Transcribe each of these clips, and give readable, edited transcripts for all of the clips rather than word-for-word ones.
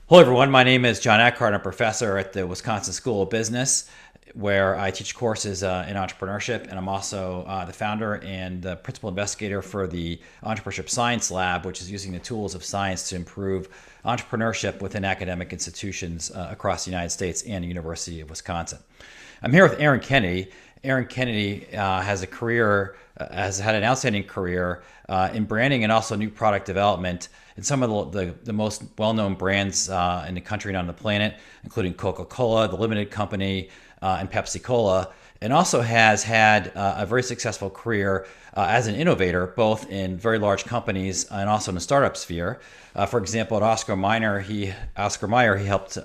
Hello, everyone. My name is John Eckhart. I'm a professor at the Wisconsin School of Business, where I teach courses in entrepreneurship. And I'm also the founder and the principal investigator for the Entrepreneurship Science Lab, which is using the tools of science to improve entrepreneurship within academic institutions across the United States and the University of Wisconsin. I'm here with Aaron Kennedy. Aaron Kennedy has had an outstanding career in branding and also new product development in some of the most well-known brands in the country and on the planet, including Coca-Cola, the Limited Company, and Pepsi Cola, and also has had a very successful career as an innovator, both in very large companies and also in the startup sphere. For example, at Oscar Mayer, he helped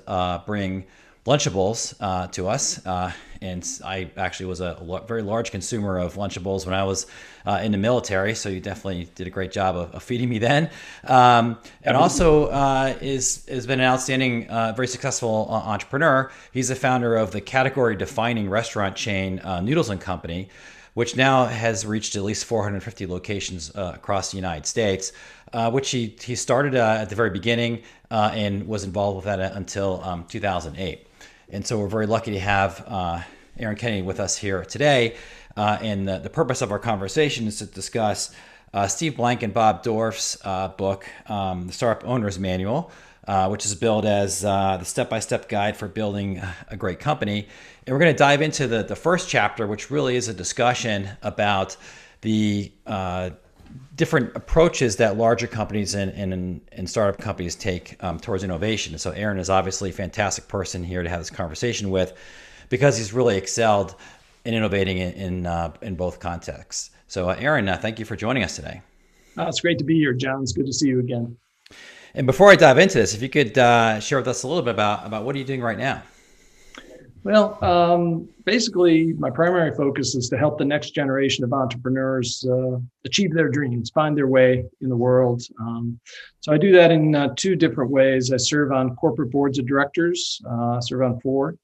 bring Lunchables to us. And I actually was a very large consumer of Lunchables when I was in the military. So you definitely did a great job of feeding me then. And also has been an outstanding, very successful entrepreneur. He's the founder of the category-defining restaurant chain Noodles Company, which now has reached at least 450 locations across the United States, which he started at the very beginning and was involved with that until 2008. And so we're very lucky to have Aaron Kennedy with us here today. And the purpose of our conversation is to discuss Steve Blank and Bob Dorf's book, The Startup Owner's Manual, which is billed as the step-by-step guide for building a great company. And we're going to dive into the first chapter, which really is a discussion about the different approaches that larger companies and startup companies take towards innovation. So Aaron is obviously a fantastic person here to have this conversation with because he's really excelled in innovating in both contexts. So Aaron, thank you for joining us today. It's great to be here, John. It's good to see you again. And before I dive into this, if you could share with us a little bit about what are you doing right now? Well, basically, my primary focus is to help the next generation of entrepreneurs achieve their dreams, find their way in the world. So I do that in two different ways. I serve on corporate boards of directors, serve on four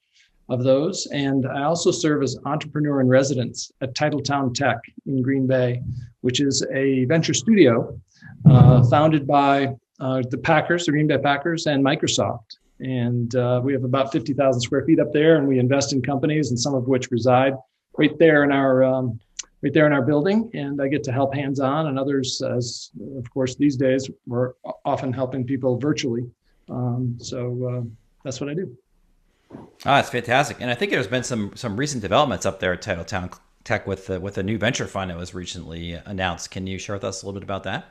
of those, and I also serve as entrepreneur in residence at Titletown Tech in Green Bay, which is a venture studio founded by the Green Bay Packers, and Microsoft. And we have about 50,000 square feet up there, and we invest in companies, and some of which reside right there in our building. And I get to help hands-on, and others, as of course these days, we're often helping people virtually. So that's what I do. That's fantastic. And I think there's been some recent developments up there at Titletown Tech with a new venture fund that was recently announced. Can you share with us a little bit about that?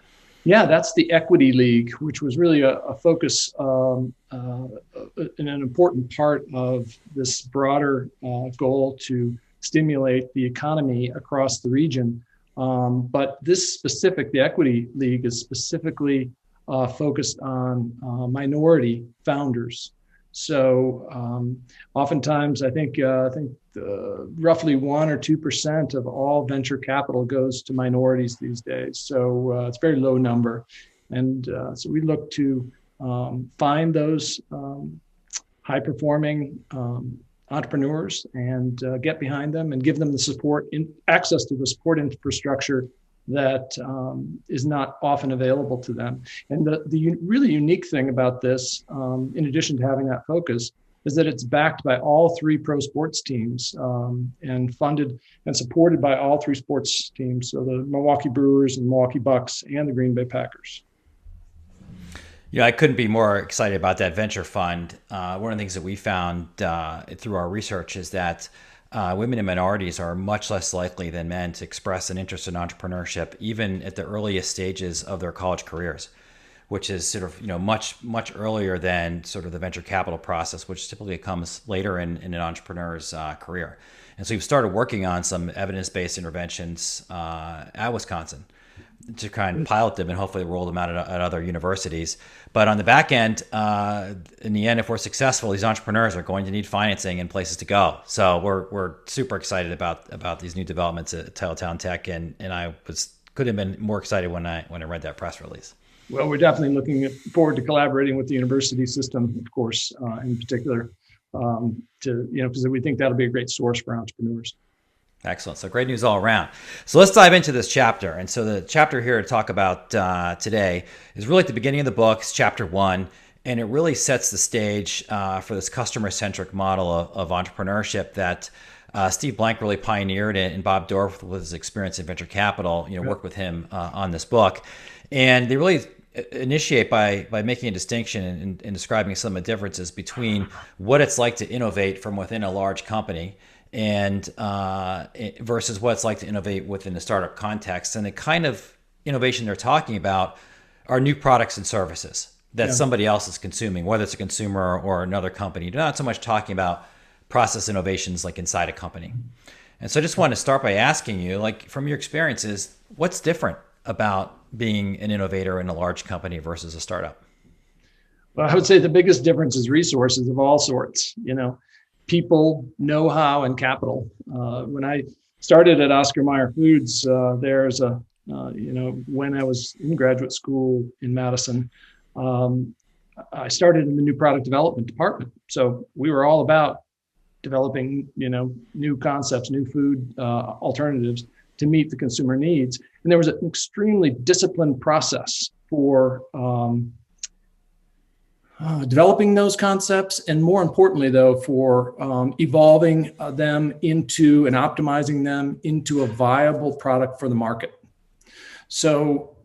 Yeah, that's the Equity League, which was really a focus and an important part of this broader goal to stimulate the economy across the region. But the Equity League is specifically focused on minority founders. So oftentimes, I think roughly 1 or 2% of all venture capital goes to minorities these days. So it's a very low number, and so we look to find those high-performing entrepreneurs and get behind them and give them the access to the support infrastructure that is not often available to them. And the really unique thing about this, in addition to having that focus, is that it's backed by all three pro sports teams and funded and supported by all three sports teams. So the Milwaukee Brewers and Milwaukee Bucks and the Green Bay Packers. I couldn't be more excited about that venture fund. One of the things that we found through our research is that women and minorities are much less likely than men to express an interest in entrepreneurship, even at the earliest stages of their college careers, which is sort of much earlier than sort of the venture capital process, which typically comes later in an entrepreneur's career. And so we've started working on some evidence-based interventions at Wisconsin to kind of pilot them and hopefully roll them out at other universities. But on the back end, in the end, if we're successful, these entrepreneurs are going to need financing and places to go. So we're super excited about these new developments at Titletown Tech, and I could have been more excited when I read that press release. Well, we're definitely looking forward to collaborating with the university system, of course, in particular, because we think that'll be a great source for entrepreneurs. Excellent. So great news all around. So let's dive into this chapter. And so the chapter here to talk about today is really at the beginning of the book. It's chapter 1. and it really sets the stage for this customer-centric model of entrepreneurship that Steve Blank really pioneered, and Bob Dorf, with his experience in venture capital, worked with him on this book. And they really initiate by making a distinction and describing some of the differences between what it's like to innovate from within a large company and versus what it's like to innovate within the startup context. And the kind of innovation they're talking about are new products and services that somebody else is consuming, whether it's a consumer or another company. They're not so much talking about process innovations like inside a company. And so I just wanted to start by asking you, like, from your experiences, what's different about being an innovator in a large company versus a startup? Well, I would say the biggest difference is resources of all sorts, people, know-how, and capital. When I started at Oscar Mayer Foods, when I was in graduate school in Madison, I started in the new product development department. So we were all about developing, new concepts, new food alternatives to meet the consumer needs. And there was an extremely disciplined process for developing those concepts, and more importantly, though, for evolving them into and optimizing them into a viable product for the market. So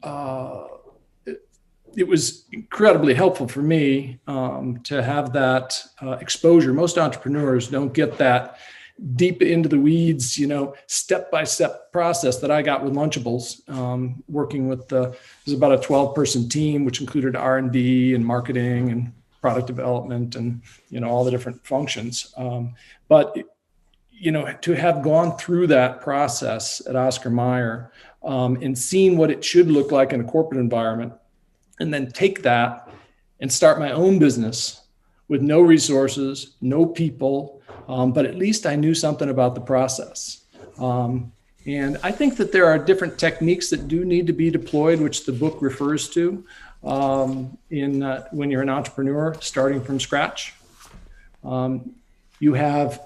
it was incredibly helpful for me to have that exposure. Most entrepreneurs don't get that deep into the weeds, step-by-step process that I got with Lunchables, working with it was about a 12-person team, which included R&D and marketing and product development and, all the different functions. But to have gone through that process at Oscar Mayer and seen what it should look like in a corporate environment, and then take that and start my own business with no resources, no people, but at least I knew something about the process. And I think that there are different techniques that do need to be deployed, which the book refers to when you're an entrepreneur starting from scratch. You have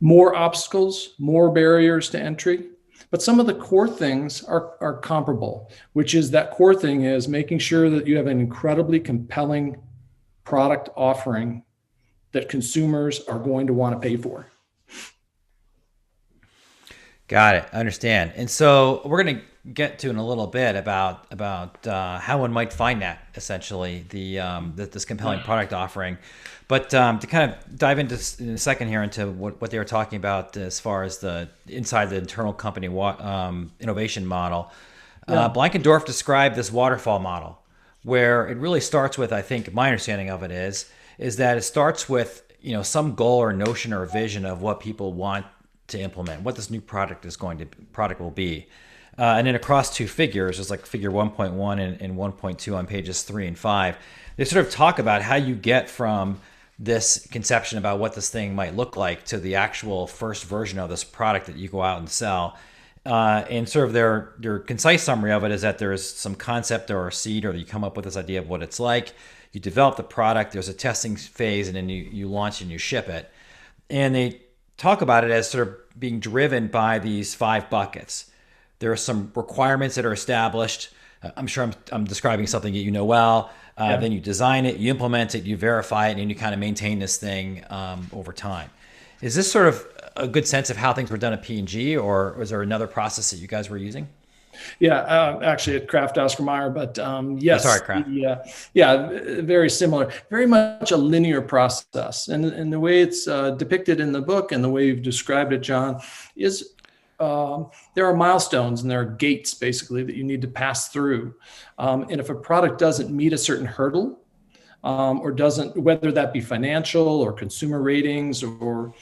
more obstacles, more barriers to entry. But some of the core things are comparable, which is that core thing is making sure that you have an incredibly compelling product offering that consumers are going to want to pay for. Got it. I understand. And so we're going to get to in a little bit about how one might find that, essentially, this compelling product offering. But to kind of dive into in a second here into what they were talking about as far as the inside the internal company innovation model, Blank and Dorf described this waterfall model, where it really starts with, I think my understanding of it is that it starts with some goal or notion or vision of what people want to implement, what this new product will be. And then across two figures, there's like figure 1.1 and 1.2 on pages 3 and 5. They sort of talk about how you get from this conception about what this thing might look like to the actual first version of this product that you go out and sell. And sort of their concise summary of it is that there is some concept or a seed, or you come up with this idea of what it's like. You develop the product, there's a testing phase, and then you launch and you ship it. And they talk about it as sort of being driven by these 5 buckets. There are some requirements that are established. I'm sure I'm describing something that you know well. Then you design it, you implement it, you verify it, and you kind of maintain this thing over time. Is this sort of a good sense of how things were done at P&G, or was there another process that you guys were using? Yeah, actually at Kraft Oscar Mayer, but yes. Oh, sorry, Kraft. Very similar, very much a linear process. And the way it's depicted in the book and the way you've described it, John, is there are milestones and there are gates basically that you need to pass through. And if a product doesn't meet a certain hurdle, or doesn't, whether that be financial or consumer ratings or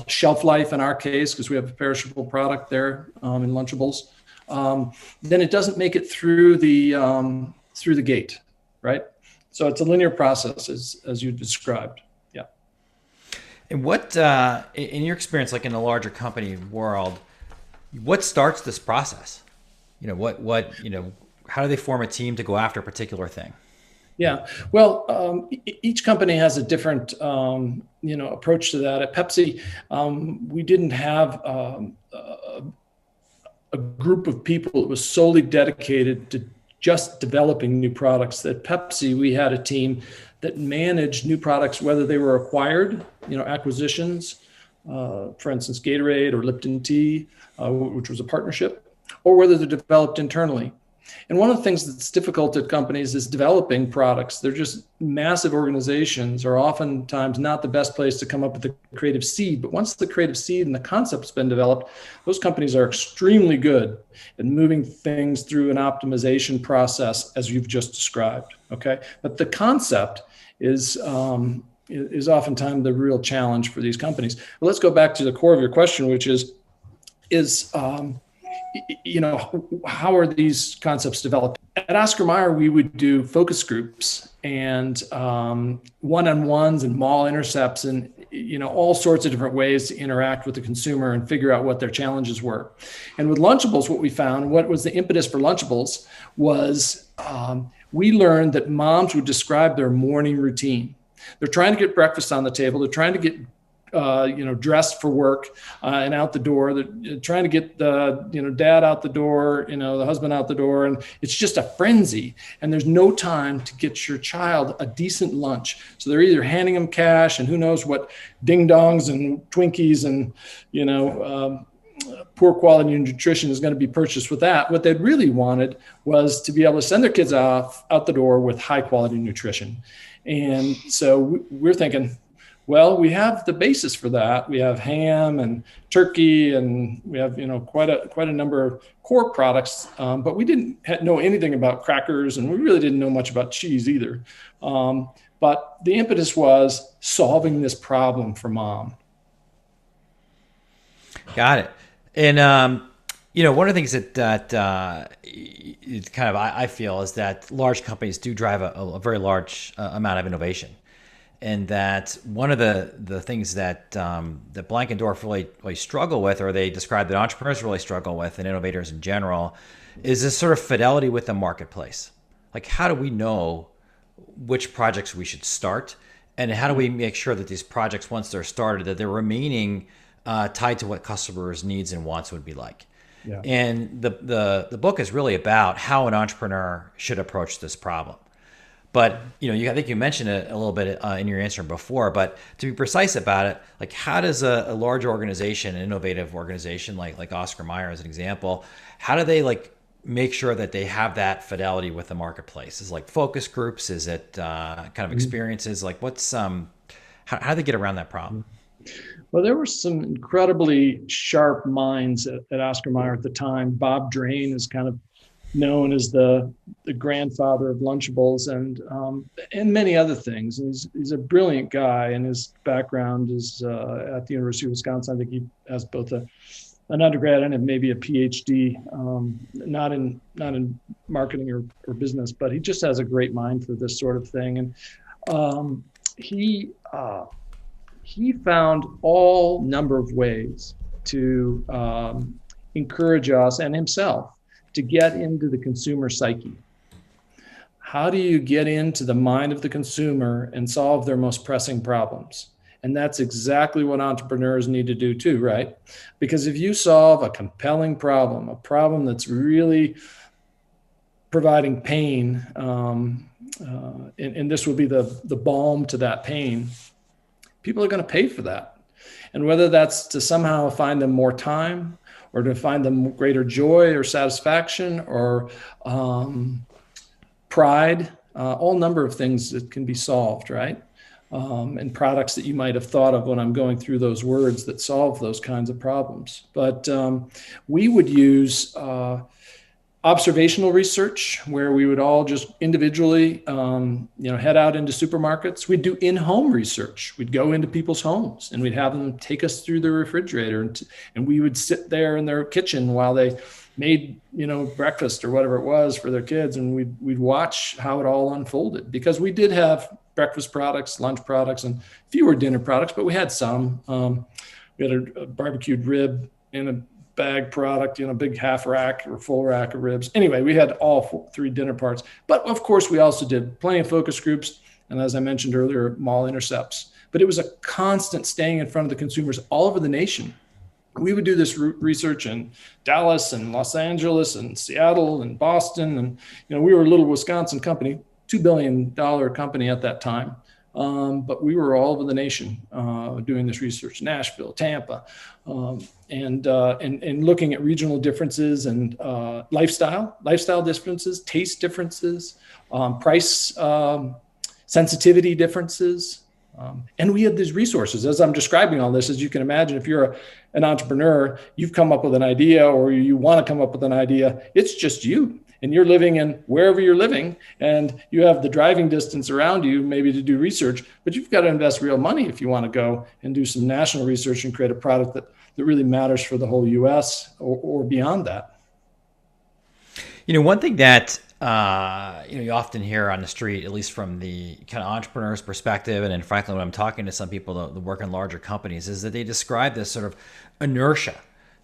shelf life in our case, because we have a perishable product there in Lunchables, then it doesn't make it through the gate, right? So it's a linear process as you described. Yeah. And what, in your experience, like in the larger company world, what starts this process? How do they form a team to go after a particular thing? Yeah, well, each company has a different, approach to that. At Pepsi, we didn't have a group of people that was solely dedicated to just developing new products. At Pepsi, we had a team that managed new products, whether they were acquired, acquisitions, for instance, Gatorade or Lipton Tea, which was a partnership, or whether they're developed internally. And one of the things that's difficult at companies is developing products. They're just massive organizations are oftentimes not the best place to come up with the creative seed. But once the creative seed and the concept's been developed, those companies are extremely good at moving things through an optimization process, as you've just described. Okay, but the concept is oftentimes the real challenge for these companies. But let's go back to the core of your question, which is how are these concepts developed? At Oscar Mayer, we would do focus groups and one-on-ones and mall intercepts and all sorts of different ways to interact with the consumer and figure out what their challenges were. And with Lunchables, what we found, what was the impetus for Lunchables was we learned that moms would describe their morning routine. They're trying to get breakfast on the table. They're trying to get dressed for work and out the door. They're trying to get the, dad out the door, the husband out the door. And it's just a frenzy. And there's no time to get your child a decent lunch. So they're either handing them cash and who knows what ding dongs and Twinkies and, poor quality nutrition is going to be purchased with that. What they really wanted was to be able to send their kids out the door with high quality nutrition. And so we're thinking, well, we have the basis for that. We have ham and turkey, and we have quite a number of core products. But we didn't know anything about crackers, and we really didn't know much about cheese either. But the impetus was solving this problem for mom. Got it. And one of the things that kind of I feel is that large companies do drive a very large amount of innovation. And that one of the things that that Blank and Dorf really struggle with, or they describe that entrepreneurs really struggle with, and innovators in general, is this sort of fidelity with the marketplace. Like, how do we know which projects we should start, and how do we make sure that these projects, once they're started, that they're remaining tied to what customers' needs and wants would be like? Yeah. And the book is really about how an entrepreneur should approach this problem. But I think you mentioned it a little bit in your answer before. But to be precise about it, like, how does a large organization, an innovative organization like Oscar Mayer as an example, how do they make sure that they have that fidelity with the marketplace? Is it like focus groups? Is it kind of experiences? Like, what's how do they get around that problem? Well, there were some incredibly sharp minds at Oscar Mayer at the time. Bob Drain is kind of known as the grandfather of Lunchables and many other things. And he's a brilliant guy, and his background is at the University of Wisconsin. I think he has both an undergrad and maybe a PhD, not in marketing or business, but he just has a great mind for this sort of thing. And he found all number of ways to encourage us and himself to get into the consumer psyche. How do you get into the mind of the consumer and solve their most pressing problems? And that's exactly what entrepreneurs need to do too, right? Because if you solve a compelling problem, a problem that's really providing pain, and this will be the balm to that pain, people are going to pay for that. And whether that's to somehow find them more time, or to find them greater joy or satisfaction or pride, all number of things that can be solved, right? And products that you might have thought of when I'm going through those words that solve those kinds of problems. But we would use observational research, where we would all just individually, head out into supermarkets. We'd do in-home research. We'd go into people's homes and we'd have them take us through the refrigerator, and we would sit there in their kitchen while they made, breakfast or whatever it was for their kids. And we'd watch how it all unfolded, because we did have breakfast products, lunch products, and fewer dinner products, but we had some. We had a barbecued rib in a bag product, big half rack or full rack of ribs. Anyway, we had all three dinner parts. But of course, we also did plenty of focus groups. And as I mentioned earlier, mall intercepts. But it was a constant staying in front of the consumers all over the nation We would do this research in Dallas and Los Angeles and Seattle and Boston. And, we were a little Wisconsin company, $2 billion company at that time. But we were all over the nation doing this research, Nashville, Tampa, and looking at regional differences and lifestyle differences, taste differences, price sensitivity differences. And we had these resources. As I'm describing all this, as you can imagine, if you're an entrepreneur, you've come up with an idea or you want to come up with an idea, it's just you. And you're living in wherever you're living, and you have the driving distance around you maybe to do research, but you've got to invest real money if you want to go and do some national research and create a product that really matters for the whole US or beyond that. One thing that you often hear on the street, at least from the kind of entrepreneur's perspective, and then frankly, when I'm talking to some people that work in larger companies, is that they describe this sort of inertia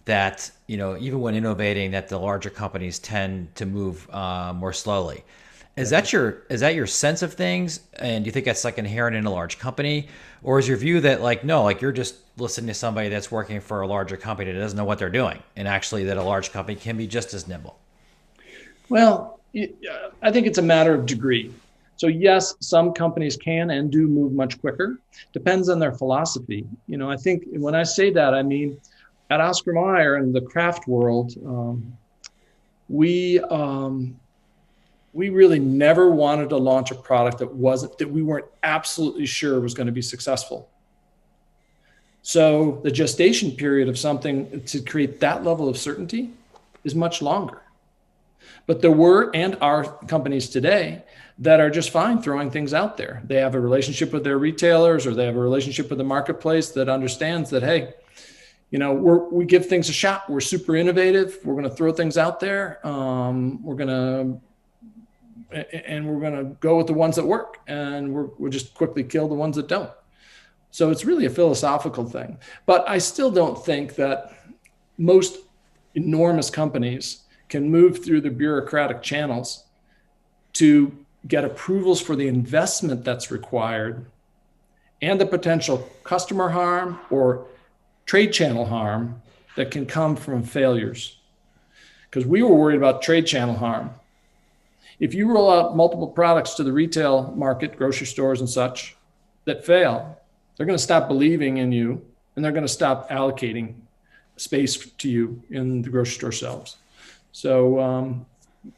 that, even when innovating, that the larger companies tend to move more slowly. Is that your sense of things? And do you think that's like inherent in a large company? Or is your view that no, you're just listening to somebody that's working for a larger company that doesn't know what they're doing, and actually that a large company can be just as nimble? Well, I think it's a matter of degree. So yes, some companies can and do move much quicker. Depends on their philosophy. I think when I say that, I mean, at Oscar Mayer and the craft world, we really never wanted to launch a product that we weren't absolutely sure was going to be successful. So the gestation period of something to create that level of certainty is much longer. But there were and are companies today that are just fine throwing things out there. They have a relationship with their retailers, or they have a relationship with the marketplace that understands that, hey, we give things a shot. We're super innovative. We're going to throw things out there. We're going to go with the ones that work, and we'll just quickly kill the ones that don't. So it's really a philosophical thing. But I still don't think that most enormous companies can move through the bureaucratic channels to get approvals for the investment that's required and the potential customer harm or trade channel harm that can come from failures. Because we were worried about trade channel harm. If you roll out multiple products to the retail market, grocery stores and such, that fail, they're going to stop believing in you, and they're going to stop allocating space to you in the grocery store shelves. So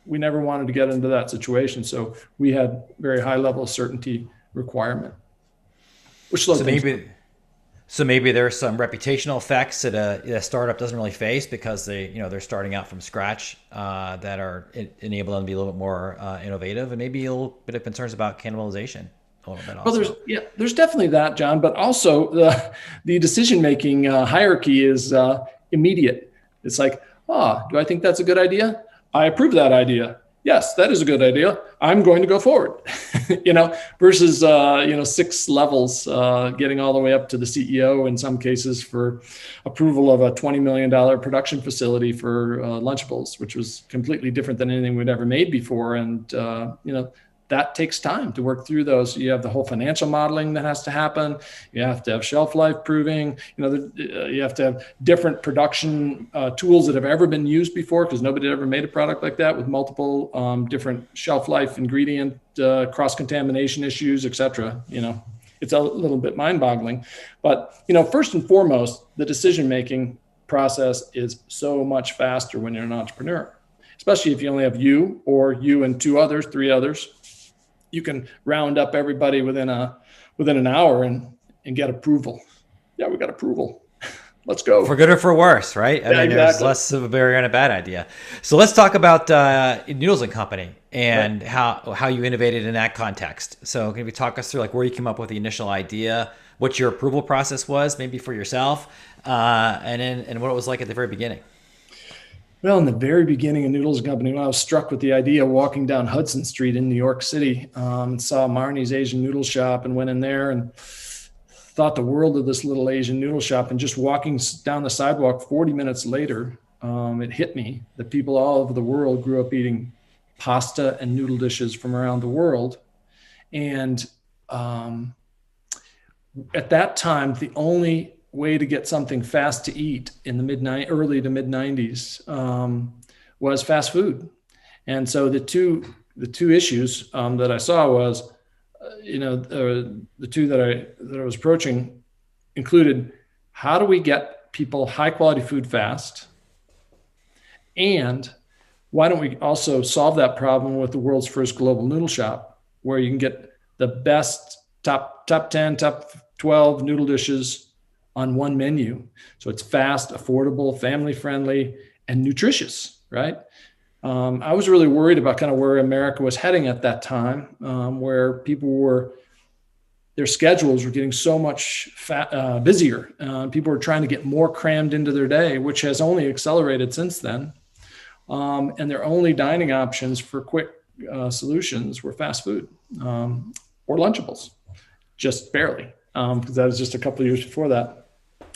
we never wanted to get into that situation. So we had very high level of certainty requirement, which slowed things down. So maybe there's some reputational effects that a startup doesn't really face because they're starting out from scratch that are enable them to be a little bit more innovative, and maybe a little bit of concerns about cannibalization a little bit also. Well, there's definitely that, John, but also the decision-making hierarchy is immediate. It's like, do I think that's a good idea? I approve that idea. Yes, that is a good idea. I'm going to go forward, versus, 6 levels, getting all the way up to the CEO in some cases for approval of a $20 million production facility for Lunchables, which was completely different than anything we'd ever made before. And, that takes time to work through those. You have the whole financial modeling that has to happen. You have to have shelf life proving. You have to have different production tools that have ever been used before, because nobody had ever made a product like that with multiple different shelf life ingredient cross-contamination issues, et cetera. It's a little bit mind-boggling. But first and foremost, the decision-making process is so much faster when you're an entrepreneur, especially if you only have you and 2 others, 3 others. You can round up everybody within an hour and get approval. Yeah, we got approval. Let's go. For good or for worse, right? I mean, exactly. There's less of a barrier and a bad idea. So let's talk about Noodles Company and how you innovated in that context. So can you talk us through where you came up with the initial idea, what your approval process was, maybe for yourself, and what it was like at the very beginning? Well, in the very beginning of Noodles Company, when I was struck with the idea walking down Hudson Street in New York City, saw Marnie's Asian noodle shop and went in there and thought the world of this little Asian noodle shop. And just walking down the sidewalk 40 minutes later, it hit me that people all over the world grew up eating pasta and noodle dishes from around the world. And at that time, the only way to get something fast to eat in the early to mid 90s was fast food. And so the two issues that I saw was, the two that I was approaching included, how do we get people high quality food fast? And why don't we also solve that problem with the world's first global noodle shop, where you can get the best top 10, top 12 noodle dishes on one menu. So it's fast, affordable, family friendly, and nutritious, right? I was really worried about kind of where America was heading at that time, where their schedules were getting so much busier. People were trying to get more crammed into their day, which has only accelerated since then. And their only dining options for quick solutions were fast food or Lunchables, just barely, because that was just a couple of years before that.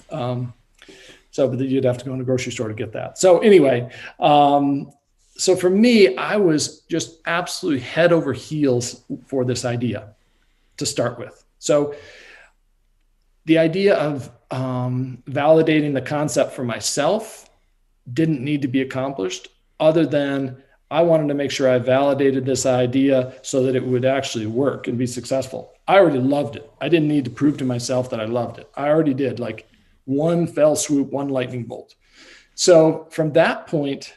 But you'd have to go in the grocery store to get that. So anyway, so for me, I was just absolutely head over heels for this idea to start with. So the idea of validating the concept for myself didn't need to be accomplished, other than I wanted to make sure I validated this idea so that it would actually work and be successful. I already loved it. I didn't need to prove to myself that I loved it. I already did, like one fell swoop, one lightning bolt. So from that point,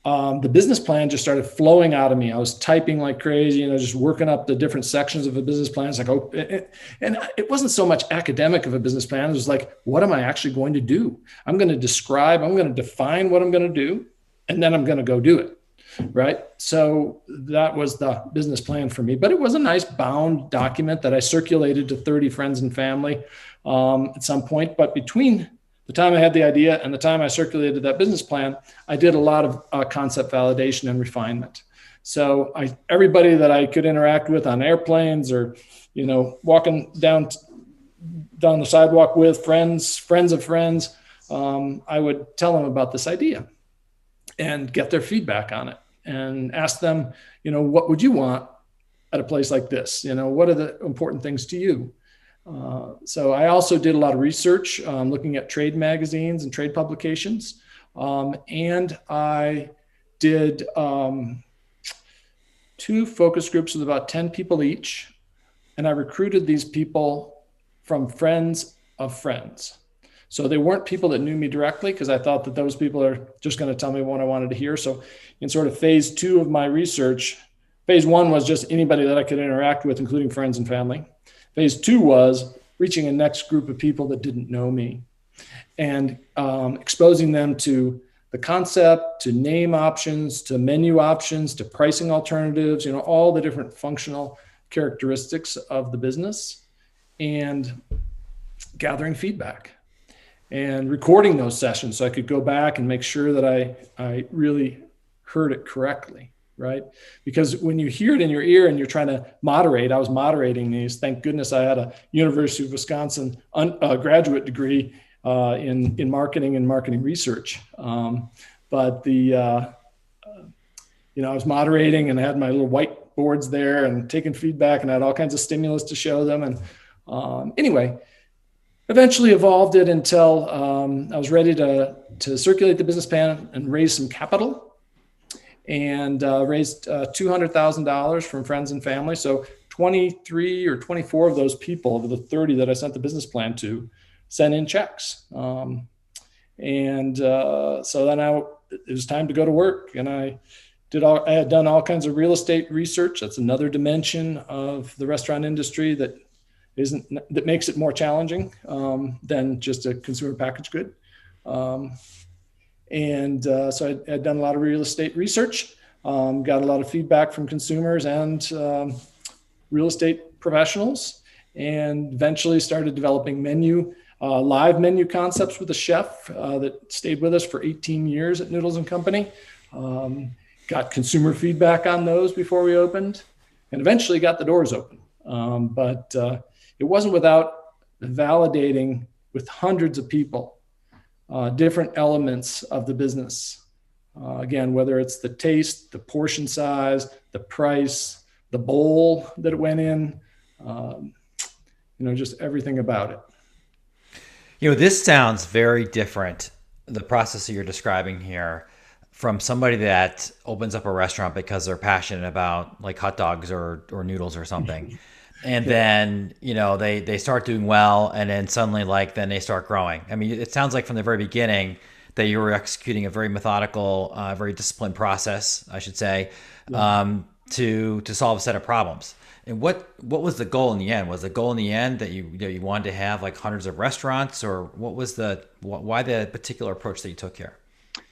the business plan just started flowing out of me. I was typing like crazy, just working up the different sections of a business plan. It's like, and it wasn't so much academic of a business plan. It was like, what am I actually going to do? I'm going to define what I'm going to do, and then I'm going to go do it. Right. So that was the business plan for me, but it was a nice bound document that I circulated to 30 friends and family at some point. But between the time I had the idea and the time I circulated that business plan, I did a lot of concept validation and refinement. So everybody that I could interact with on airplanes or, walking down the sidewalk with friends of friends, I would tell them about this idea and get their feedback on it and ask them, what would you want at a place like this? What are the important things to you? So I also did a lot of research, looking at trade magazines and trade publications. And I did 2 focus groups with about 10 people each. And I recruited these people from friends of friends. So they weren't people that knew me directly, because I thought that those people are just going to tell me what I wanted to hear. So in sort of phase 2 of my research, phase 1 was just anybody that I could interact with, including friends and family. Phase 2 was reaching a next group of people that didn't know me and exposing them to the concept, to name options, to menu options, to pricing alternatives, all the different functional characteristics of the business, and gathering feedback and recording those sessions so I could go back and make sure that I really heard it correctly, right? Because when you hear it in your ear and you're trying to moderate, I was moderating these. Thank goodness I had a University of Wisconsin graduate degree in marketing and marketing research. But I was moderating and I had my little whiteboards there and taking feedback, and I had all kinds of stimulus to show them. And anyway, eventually evolved it until I was ready to circulate the business plan and raise some capital, and raised $200,000 from friends and family. So 23 or 24 of those people of the 30 that I sent the business plan to sent in checks. So then it was time to go to work, and I had done all kinds of real estate research. That's another dimension of the restaurant industry that makes it more challenging than just a consumer packaged good. So I had done a lot of real estate research, got a lot of feedback from consumers and real estate professionals, and eventually started developing live menu concepts with a chef that stayed with us for 18 years at Noodles Company. Got consumer feedback on those before we opened, and eventually got the doors open. But it wasn't without validating with hundreds of people different elements of the business. Again, whether it's the taste, the portion size, the price, the bowl that it went in, just everything about it. This sounds very different, the process that you're describing here, from somebody that opens up a restaurant because they're passionate about like hot dogs or noodles or something. And Yeah. then, they start doing well and then suddenly like then they start growing. I mean, it sounds like from the very beginning that you were executing a very methodical, very disciplined process, I should say, Yeah. to solve a set of problems. And what was the goal in the end? Was the goal in the end that you wanted to have like hundreds of restaurants, or what was why the particular approach that you took here?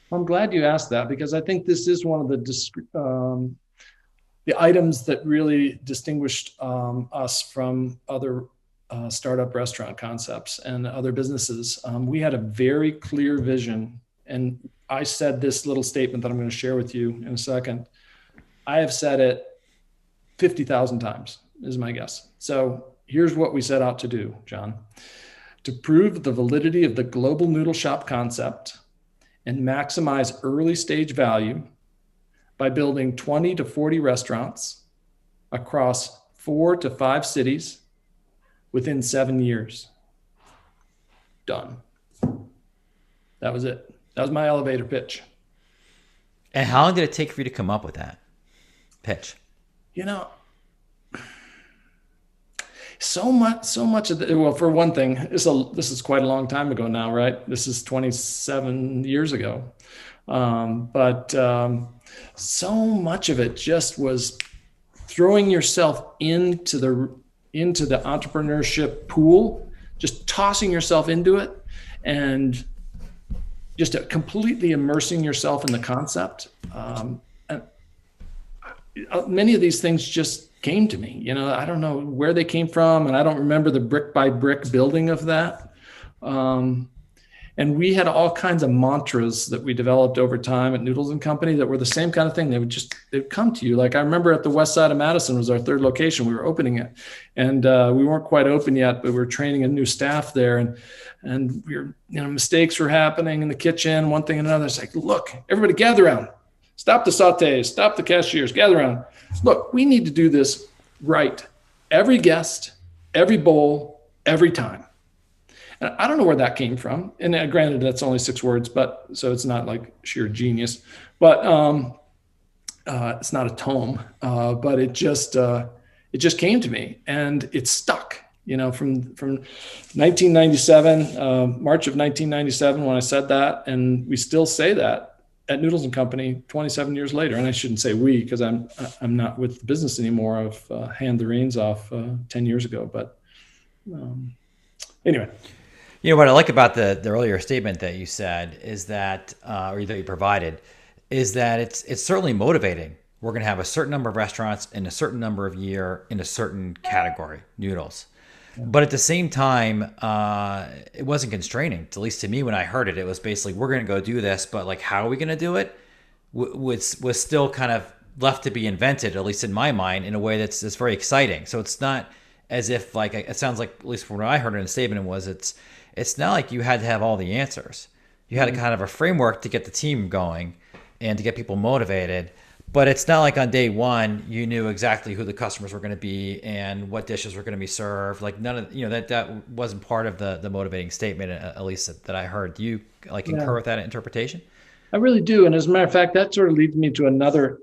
I'm glad you asked that because I think this is one of the items that really distinguished us from other startup restaurant concepts and other businesses. We had a very clear vision, and I said this little statement that I'm going to share with you in a second. I have said it 50,000 times, is my guess. So here's what we set out to do, John: to prove the validity of the global noodle shop concept and maximize early stage value by building 20 to 40 restaurants across 4 to 5 cities within 7 years. Done. That was it. That was my elevator pitch. And how long did it take for you to come up with that pitch? You know, so much of the, well, for one thing, this is quite a long time ago now, right? This is 27 years ago. But so much of it just was throwing yourself into the entrepreneurship pool, just tossing yourself into it, and just completely immersing yourself in the concept. And many of these things just came to me. I don't know where they came from, and I don't remember the brick by brick building of that. And we had all kinds of mantras that we developed over time at Noodles Company that were the same kind of thing. They'd come to you. Like I remember at the west side of Madison was our third location. We were opening it, and we weren't quite open yet, but we were training a new staff there, and we were, mistakes were happening in the kitchen, one thing and another. It's like, look, everybody gather around. Stop the sautés, stop the cashiers, gather around. Look, we need to do this right. Every guest, every bowl, every time. And I don't know where that came from. And granted, that's only 6 words, but so it's not like sheer genius, but it's not a tome, but it just came to me and it stuck, from 1997, March of 1997, when I said that, and we still say that at Noodles and Company 27 years later. And I shouldn't say we, because I'm not with the business anymore. I've hand the reins off 10 years ago, but anyway. What I like about the earlier statement that you said is that, or that you provided, is that it's certainly motivating. We're going to have a certain number of restaurants in a certain number of year in a certain category, noodles. But at the same time, it wasn't constraining. At least to me, when I heard it, it was basically, we're going to go do this, but like, how are we going to do it? Was still kind of left to be invented, at least in my mind, in a way that's very exciting. So it's not as if like, it sounds like, at least from what I heard in the statement, was it's not like you had to have all the answers. You had a kind of a framework to get the team going and to get people motivated. But it's not like on day one you knew exactly who the customers were going to be and what dishes were going to be served. Like none of that wasn't part of the motivating statement, at least that I heard. Do you like concur with that interpretation? I really do. And as a matter of fact, that sort of leads me to another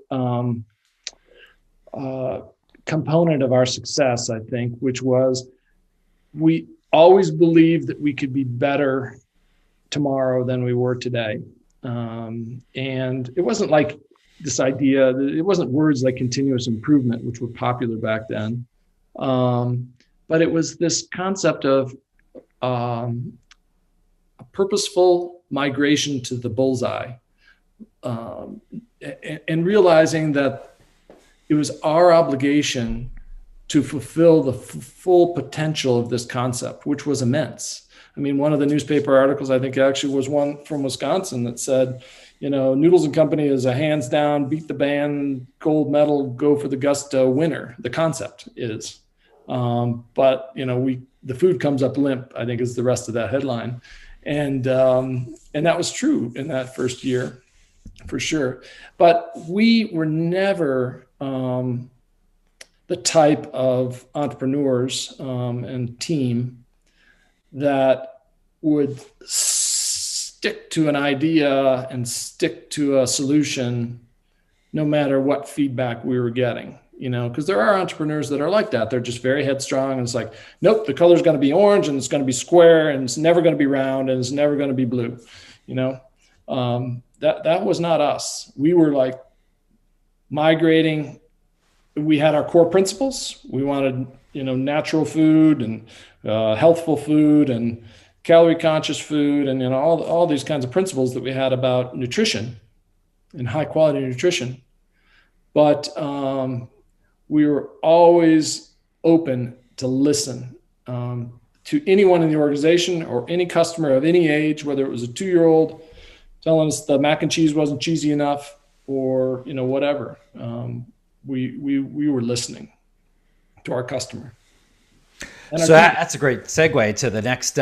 component of our success, I think, which was we always believed that we could be better tomorrow than we were today. And it wasn't like this idea, it wasn't words like continuous improvement, which were popular back then. But it was this concept of a purposeful migration to the bullseye, and realizing that it was our obligation to fulfill the full potential of this concept, which was immense. I mean, one of the newspaper articles, I think actually was one from Wisconsin, that said, Noodles and Company is a hands down, beat the band, gold medal, go for the gusto winner. The concept is, but the food comes up limp, I think is the rest of that headline. And that was true in that first year for sure. But we were never, the type of entrepreneurs and team that would stick to an idea and stick to a solution no matter what feedback we were getting, because there are entrepreneurs that are like that. They're just very headstrong, and it's like, nope, the color's going to be orange and it's going to be square and it's never going to be round and it's never going to be blue. That was not us. We were like migrating. We had our core principles. We wanted, natural food and healthful food and calorie conscious food, and all these kinds of principles that we had about nutrition and high quality nutrition. But we were always open to listen to anyone in the organization or any customer of any age, whether it was a 2-year-old telling us the mac and cheese wasn't cheesy enough or whatever. We were listening to our customer. So that's a great segue to the next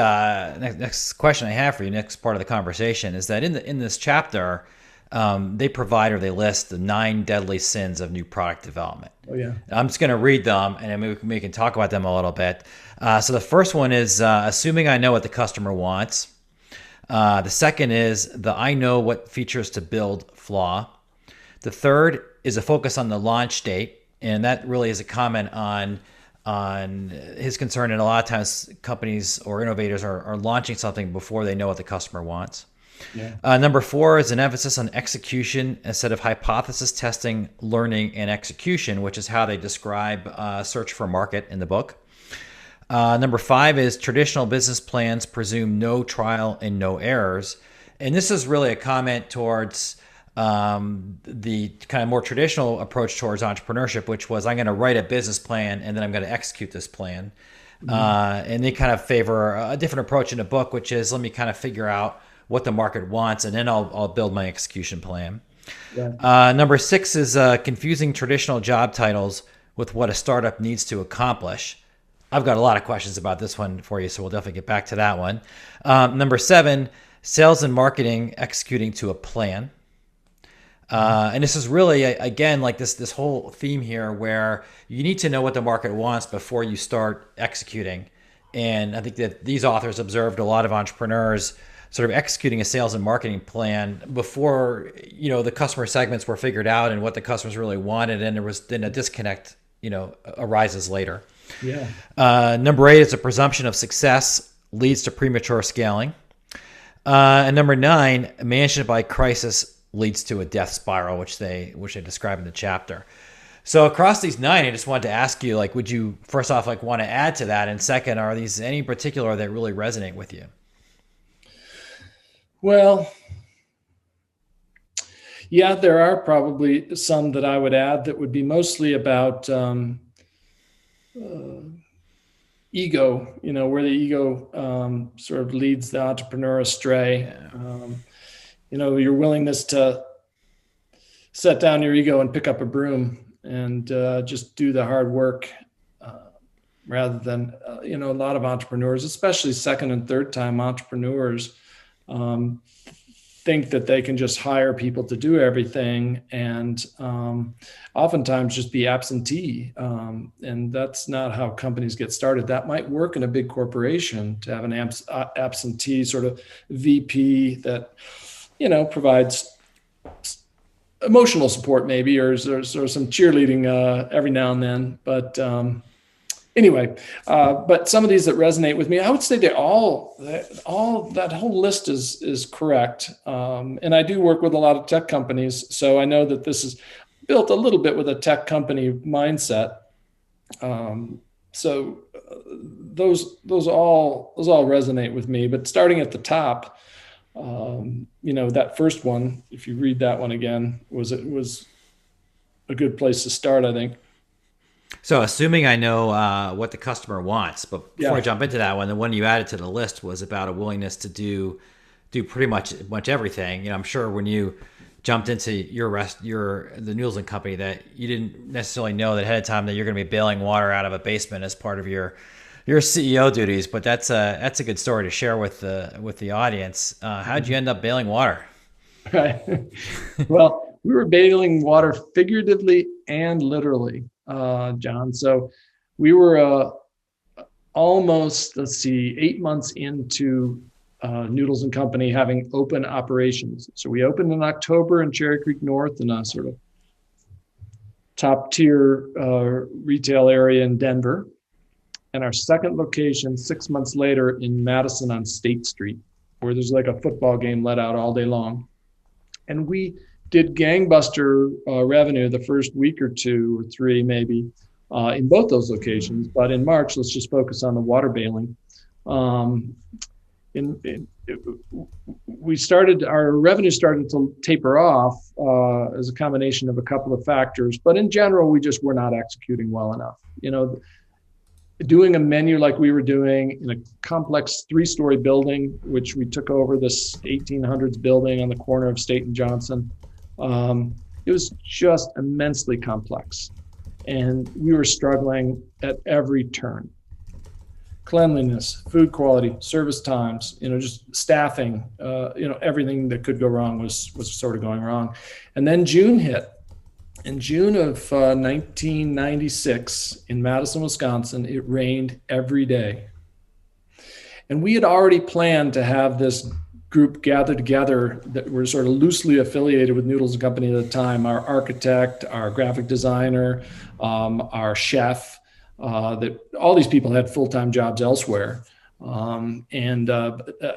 question I have for you. Next part of the conversation is that in this chapter, they provide or they list the 9 deadly sins of new product development. Oh yeah. I'm just going to read them, and then we can talk about them a little bit. So the first one is assuming I know what the customer wants. The second is the I know what features to build flaw. The third is a focus on the launch date, and that really is a comment on his concern. And a lot of times companies or innovators are launching something before they know what the customer wants. Yeah. Number 4 is an emphasis on execution instead of hypothesis testing, learning, and execution, which is how they describe search for market in the book. Number 5 is traditional business plans presume no trial and no errors. And this is really a comment towards the kind of more traditional approach towards entrepreneurship, which was I'm going to write a business plan and then I'm going to execute this plan. Mm-hmm. And they kind of favor a different approach in the book, which is let me kind of figure out what the market wants and then I'll build my execution plan. Yeah. Number 6 is confusing traditional job titles with what a startup needs to accomplish. I've got a lot of questions about this one for you, so we'll definitely get back to that one. Number 7, sales and marketing executing to a plan. And this is really, again, like this whole theme here where you need to know what the market wants before you start executing. And I think that these authors observed a lot of entrepreneurs sort of executing a sales and marketing plan before, the customer segments were figured out and what the customers really wanted. And there was then a disconnect, arises later. Yeah. Number 8 is a presumption of success leads to premature scaling. And number 9, management by crisis leads to a death spiral, which they describe in the chapter. So across these 9, I just wanted to ask you, would you first off want to add to that? And second, are these any in particular that really resonate with you? Well, yeah, there are probably some that I would add that would be mostly about ego, where the ego sort of leads the entrepreneur astray. Yeah. Your willingness to set down your ego and pick up a broom and just do the hard work rather than, a lot of entrepreneurs, especially second and third time entrepreneurs, think that they can just hire people to do everything and oftentimes just be absentee. And that's not how companies get started. That might work in a big corporation to have an absentee sort of VP that, provides emotional support maybe, or some cheerleading every now and then. But anyway, but some of these that resonate with me, I would say that whole list is correct. And I do work with a lot of tech companies, so I know that this is built a little bit with a tech company mindset. So those all resonate with me. But starting at the top, that first one, if you read that one again, was a good place to start, I think. So assuming I know what the customer wants, but before I jump into that one, the one you added to the list was about a willingness to do pretty much everything. I'm sure when you jumped into the Noodles Company that you didn't necessarily know that ahead of time that you're going to be bailing water out of a basement as part of your CEO duties. But that's a good story to share with the audience. How'd you end up bailing water? Right. Well, we were bailing water figuratively and literally, John. So we were almost, 8 months into Noodles Company having open operations. So we opened in October in Cherry Creek North in a sort of top tier retail area in Denver. And our second location 6 months later in Madison on State Street, where there's like a football game let out all day long. And we did gangbuster revenue the first week or two or three maybe in both those locations. But in March, let's just focus on the water bailing. Our revenue started to taper off as a combination of a couple of factors, but in general, we just were not executing well enough. Doing a menu like we were doing in a complex 3-story building, which we took over this 1800s building on the corner of State and Johnson. It was just immensely complex, and we were struggling at every turn. Cleanliness, food quality, service times, just staffing, everything that could go wrong was sort of going wrong. And then June hit. In June of 1996 in Madison, Wisconsin, it rained every day. And we had already planned to have this group gather together that were sort of loosely affiliated with Noodles Company at the time, our architect, our graphic designer, our chef, that all these people had full-time jobs elsewhere. And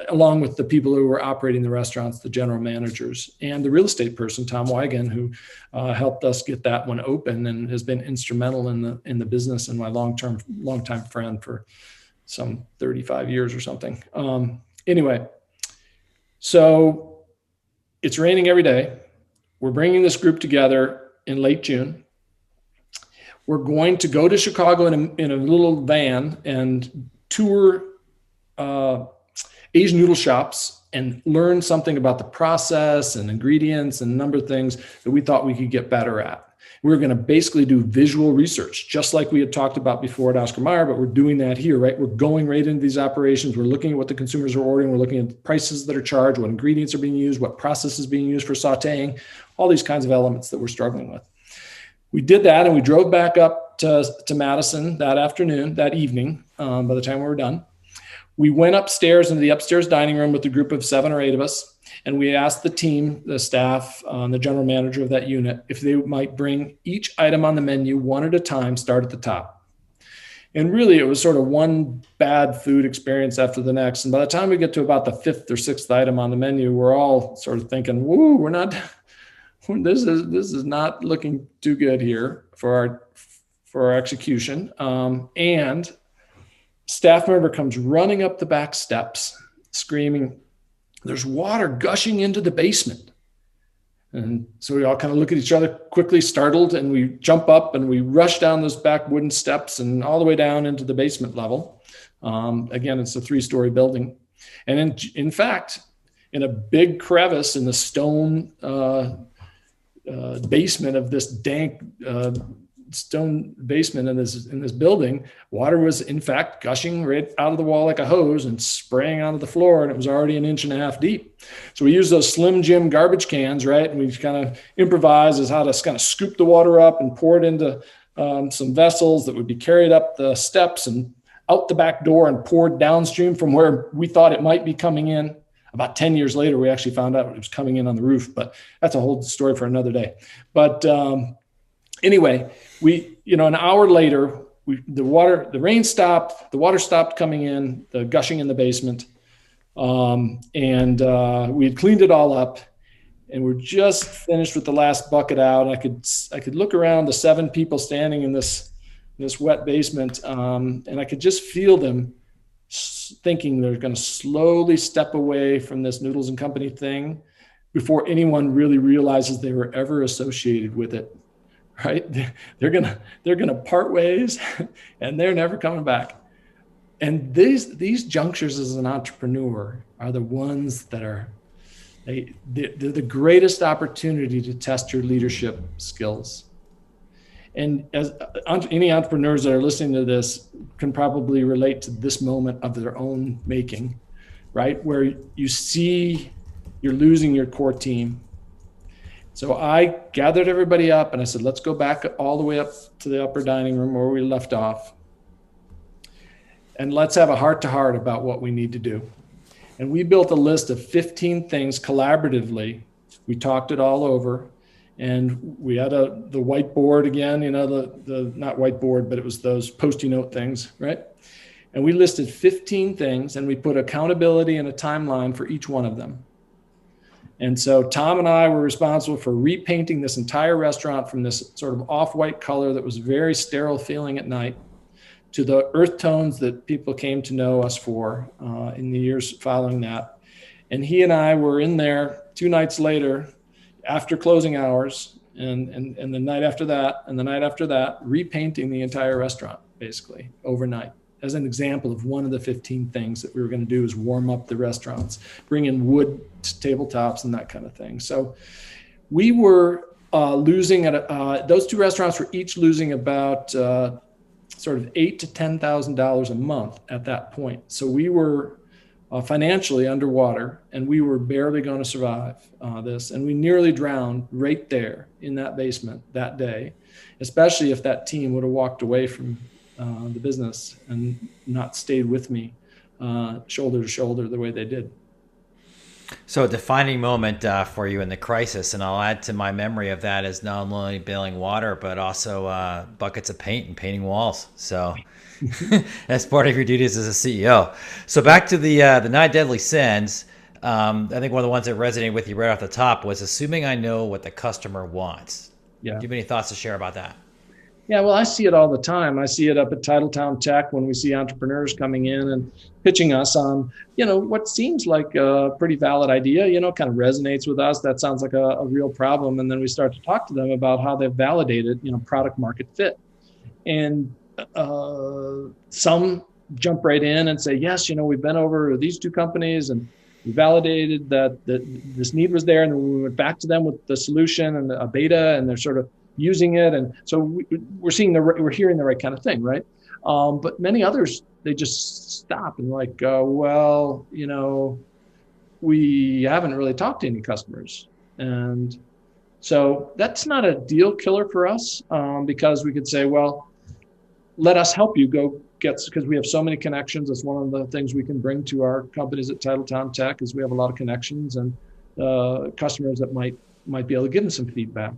along with the people who were operating the restaurants, the general managers, and the real estate person, Tom Wigan, who helped us get that one open and has been instrumental in the business and my longtime friend for some 35 years or something. Anyway, so it's raining every day. We're bringing this group together in late June. We're going to go to Chicago in a little van and tour Asian noodle shops and learn something about the process and ingredients and a number of things that we thought we could get better at. We were going to basically do visual research, just like we had talked about before at Oscar Mayer, but we're doing that here, right? We're going right into these operations. We're looking at what the consumers are ordering. We're looking at the prices that are charged, what ingredients are being used, what process is being used for sauteing, all these kinds of elements that we're struggling with. We did that, and we drove back up to Madison that evening, by the time we were done. We went upstairs into the upstairs dining room with a group of 7 or 8 of us, and we asked the team, the staff, the general manager of that unit, if they might bring each item on the menu one at a time, start at the top. And really, it was sort of one bad food experience after the next. And by the time we get to about the 5th or 6th item on the menu, we're all sort of thinking, "Woo, this is not looking too good here for our execution." And staff member comes running up the back steps screaming, "There's water gushing into the basement." And so we all kind of look at each other quickly, startled, and we jump up and we rush down those back wooden steps and all the way down into the basement level. Again, it's a 3-story building. And in fact, in a big crevice in the stone basement of this dank stone basement in this building, water was in fact gushing right out of the wall like a hose and spraying onto the floor, and it was already 1.5 inches deep. So we used those Slim Jim garbage cans, right? And we kind of improvised as how to kind of scoop the water up and pour it into some vessels that would be carried up the steps and out the back door and poured downstream from where we thought it might be coming in. About 10 years later, we actually found out it was coming in on the roof, but that's a whole story for another day. But anyway, an hour later, the rain stopped, the water stopped coming in, the gushing in the basement. And we had cleaned it all up, and we're just finished with the last bucket out. I could look around the 7 people standing in this wet basement, and I could just feel them thinking they're going to slowly step away from this Noodles and Company thing before anyone really realizes they were ever associated with it. Right? They're gonna part ways, and they're never coming back. And these junctures as an entrepreneur are the ones that they're the greatest opportunity to test your leadership skills. And as any entrepreneurs that are listening to this can probably relate to this moment of their own making, right? Where you see you're losing your core team. So I gathered everybody up and I said, let's go back all the way up to the upper dining room where we left off. And let's have a heart-to-heart about what we need to do. And we built a list of 15 things collaboratively. We talked it all over, and we had the whiteboard again, the not whiteboard, but it was those Post-it note things, right? And we listed 15 things, and we put accountability and a timeline for each one of them. And so Tom and I were responsible for repainting this entire restaurant from this sort of off-white color that was very sterile feeling at night to the earth tones that people came to know us for in the years following that. And he and I were in there 2 nights later after closing hours and the night after that and the night after that, repainting the entire restaurant basically overnight. As an example of one of the 15 things that we were going to do is warm up the restaurants, bring in wood tabletops and that kind of thing. So we were losing those 2 restaurants were each losing about sort of $8,000 to $10,000 a month at that point. So we were financially underwater, and we were barely going to survive this. And we nearly drowned right there in that basement that day, especially if that team would have walked away from the business and not stayed with me shoulder to shoulder the way they did. So a defining moment for you in the crisis, and I'll add to my memory of that is not only bailing water, but also buckets of paint and painting walls. So that's part of your duties as a CEO. So back to the 9 deadly sins. I think one of the ones that resonated with you right off the top was assuming I know what the customer wants. Yeah. Do you have any thoughts to share about that? Yeah, well, I see it all the time. I see it up at Titletown Tech when we see entrepreneurs coming in and pitching us on, what seems like a pretty valid idea, kind of resonates with us. That sounds like a real problem. And then we start to talk to them about how they've validated, product market fit. And some jump right in and say, yes, we've been over these 2 companies and we validated that this need was there. And then we went back to them with the solution and a beta, and they're sort of using it. And so we're hearing the right kind of thing, right? But many others, they just stop and like, we haven't really talked to any customers. And so that's not a deal killer for us because we could say, well, let us help you go get, because we have so many connections. That's one of the things we can bring to our companies at Titletown Tech is we have a lot of connections and customers that might be able to give them some feedback.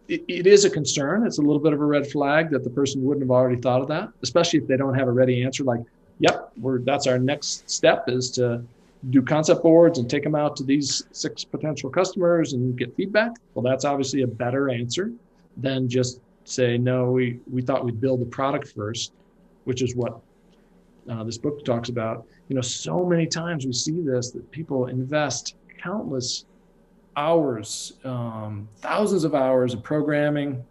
It is a concern. It's a little bit of a red flag that the person wouldn't have already thought of that, especially if they don't have a ready answer like, yep, that's our next step is to do concept boards and take them out to these 6 potential customers and get feedback. Well, that's obviously a better answer than just say, no, we thought we'd build the product first, which is what this book talks about. So many times we see this, that people invest countless hours, thousands of hours of programming,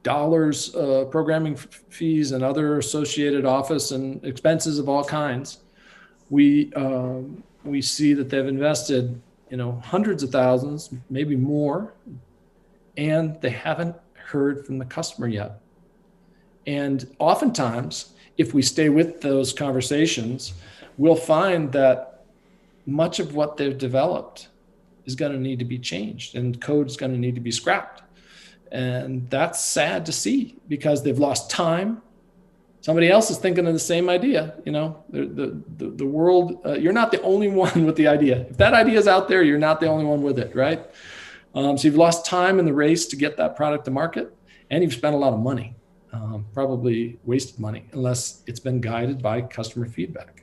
dollars, programming fees and other associated office and expenses of all kinds. We see that they've invested, hundreds of thousands, maybe more, and they haven't heard from the customer yet. And oftentimes, if we stay with those conversations, we'll find that much of what they've developed is going to need to be changed and code is going to need to be scrapped. And that's sad to see because they've lost time. Somebody else is thinking of the same idea. The world, you're not the only one with the idea. If that idea is out there, you're not the only one with it, right? So you've lost time in the race to get that product to market, and you've spent a lot of money, probably wasted money, unless it's been guided by customer feedback.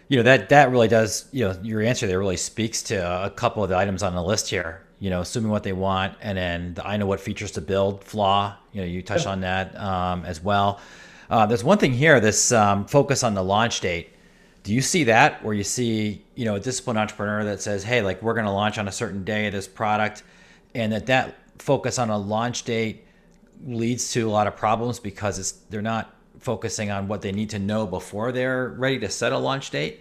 That really does, your answer there really speaks to a couple of the items on the list here, assuming what they want. And then I know what features to build flaw, you touched on that as well. There's one thing here, this focus on the launch date. Do you see that where you see, a disciplined entrepreneur that says, hey, like we're going to launch on a certain day of this product, and that focus on a launch date leads to a lot of problems because they're not focusing on what they need to know before they're ready to set a launch date?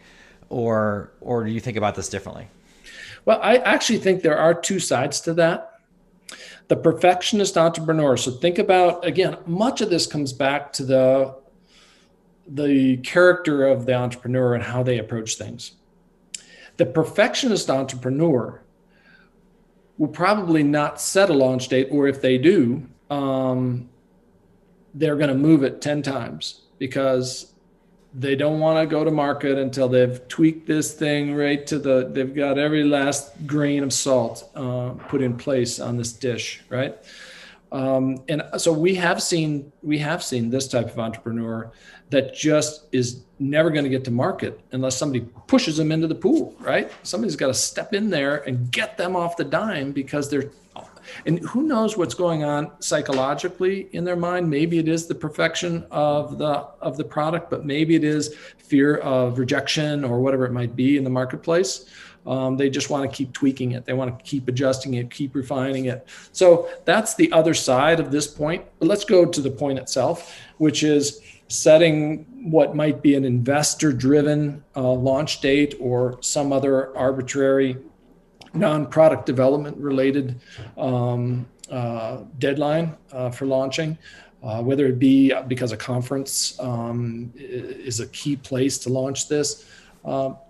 Or do you think about this differently? Well, I actually think there are 2 sides to that. The perfectionist entrepreneur. So think about, again, much of this comes back to the character of the entrepreneur and how they approach things. The perfectionist entrepreneur will probably not set a launch date, or if they do, they're going to move it 10 times because they don't want to go to market until they've tweaked this thing right to they've got every last grain of salt put in place on this dish, right? And so we have seen this type of entrepreneur that just is never going to get to market unless somebody pushes them into the pool, right? Somebody's got to step in there and get them off the dime because and who knows what's going on psychologically in their mind. Maybe it is the perfection of the product, but maybe it is fear of rejection or whatever it might be in the marketplace. They just want to keep tweaking it. They want to keep adjusting it, keep refining it. So that's the other side of this point. But let's go to the point itself, which is setting what might be an investor-driven launch date or some other arbitrary non-product development related deadline for launching, whether it be because a conference is a key place to launch this.